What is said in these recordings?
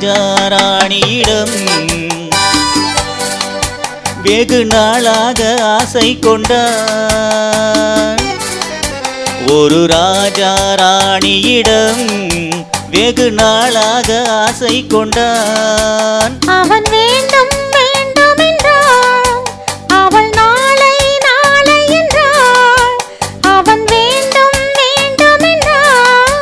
ராஜா ராணியிடம் வெகு நாளாக ஆசை கொண்டான். ஒரு ராஜா ராணியிடம் வெகு நாளாக ஆசை கொண்டான். அவன் வேண்டும் வேண்டும் என்றான், அவள் நாளை நாளை என்றாள். அவன் வேண்டும் வேண்டும் என்றான்,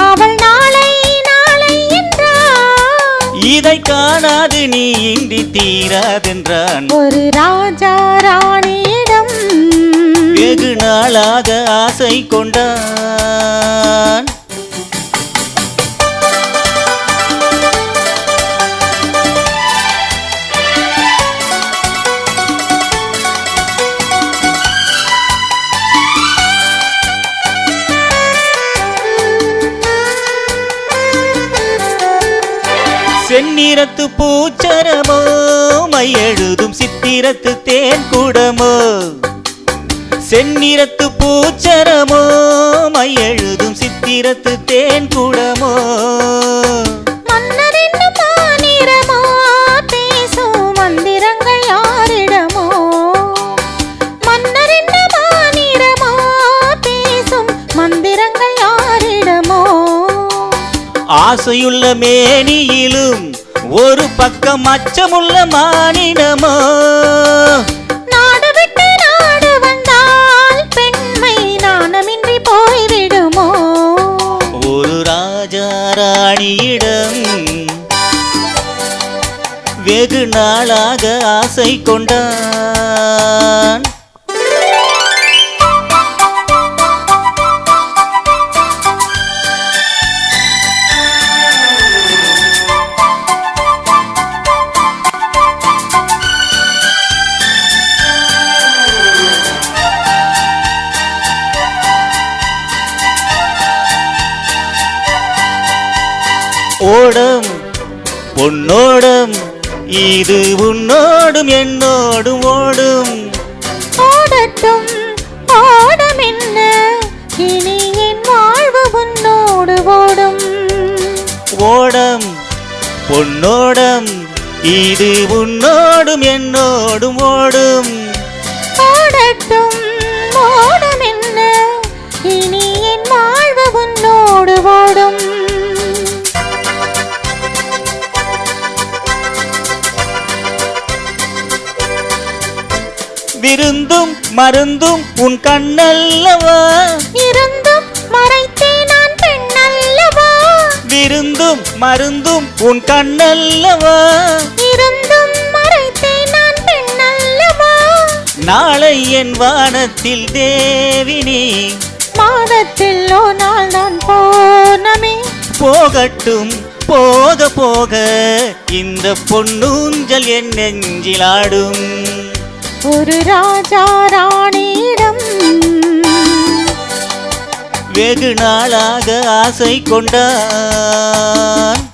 அவள் நாளை நாளை என்றாள். இதை காணாது நீ இன்றி தீராதென்றான். ஒரு ராஜா ராணியிடம் வெகு நாளாக ஆசை கொண்டான். செந்நிறத்து பூச்சரமோ மை எழுதும் சித்திரத்து தேன் குடமோ. செந்நிறத்து பூச்சரமோ மை எழுதும் சித்திரத்து தேன் குடமோ. மன்னர் என்னும் மாநிறமோ பேசும் மந்திரங்கள் யாரிடமோ. மன்னர் என்னும் மாநிறமோ பேசும் மந்திரங்கள் யாரிடமோ. ஆசையுள்ள மேனியிலும் ஒரு பக்கம் அச்சமுள்ள மானிடமோ. நாடு விட்டு நாடு வந்தால் பெண்மை நாணமின்றி போய்விடுமோ. ஒரு ராஜா ராணியிடம் வெகு நாளாக ஆசை கொண்டான். ஓடம் பொன்னோடம் இது உன்னோடும் என்னோடும் ஓடும். ஓடட்டும் ஓடம் என்ன, இனி என் வாழ்வு உன்னோடு ஓடும். ஓடம் பொன்னோடம் இது உன்னோடும் என்னோடும் ஓடும். ஓடட்டும் ஓடம் என்ன, இனி என் வாழ்வு உன்னோடு ஓடும். விருந்தும் மருந்தும் உன் கண்ணல்லவா. இருந்தும் மறைத்தே நான் பெண்ணல்லவா. விருந்தும் மருந்தும் உன் கண்ணல்லவா. இருந்தும் மறைத்தே நான் பெண்ணல்லவா. நாளை என் வானத்தில் தேவினி, மாதத்தில் ஒரு நாள் நான் பௌர்ணமி. போகட்டும் போக போக இந்த பொன்னூஞ்சல் என் நெஞ்சில் ஆடும். ஒரு ராஜா ராணியிடம் வெகு நாளாக ஆசை கொண்டான்.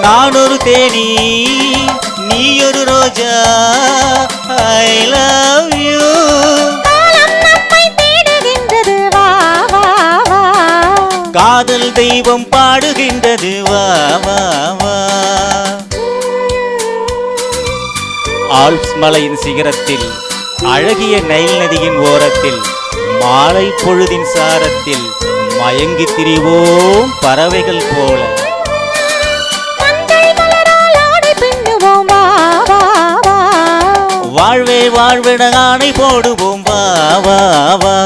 நானொரு தேனி நீயொரு ரோஜா, ஐ லவ் யூ. காலம் நம்மை தேடுகின்றது, வா வா வா. காதல் தெய்வம் பாடுகின்றது, வா வா வா. ஆல்ப்ஸ் மலையின் சிகரத்தில், அழகிய நைல் நதியின் ஓரத்தில், மாலை பொழுதின் சாரத்தில் மயங்கி திரிவோம் பறவைகள் போல. வாழ்வே வாழ்விட ஆணை போடுவோம், வா வா வா.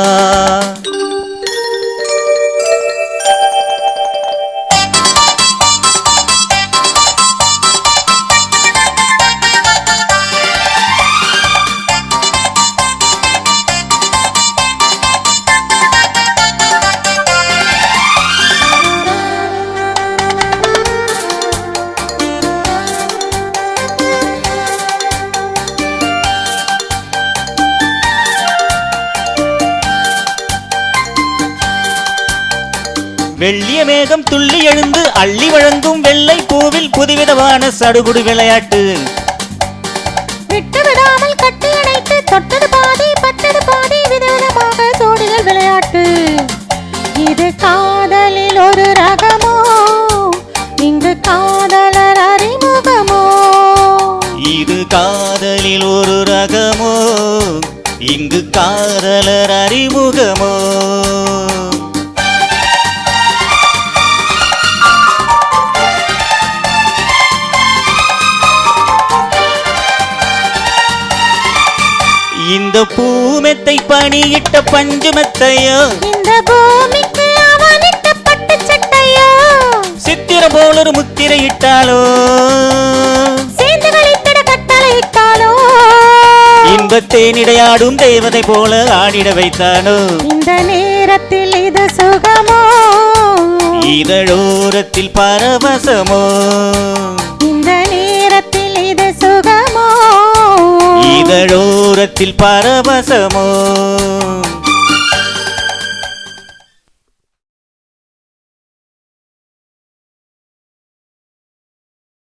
வெள்ளிய மேகம் துள்ளி எழுந்து அள்ளி வழங்கும் வெள்ளை பூவில் புதுவிதமான சடுகுடு விளையாட்டு. விட்டு விடாமல் கட்டி அணைத்து தொட்டது பாதி பட்டது பாதி விதவிதமாக ஜோடிகள் விளையாட்டு. இது காதலில் ஒரு ரகமோ, இங்கு காதலர் அறிமுகமோ. இது காதலில் ஒரு ரகமோ, இங்கு காதலர் அறிமுகமோ. இந்த பூமெத்தை பணியிட்ட பஞ்சுமெத்தையோ, இந்த பூமிக்கு அவனிட்ட பட்டு சட்டையோ, சித்திரம் போல் ஒரு முத்திரை இட்டாலோ, சேர்ந்து கழித்திட கட்டளை இட்டாலோ, இன்பத்தே நிடையாடும் தேவதை போல ஆடிட வைத்தானோ. இந்த நேரத்தில் இது சுகமோ, இதழோரத்தில் பரவசமோ. இந்த நேரத்தில் இது சுகமோ, இதழோரத்தில் பரவசமோ.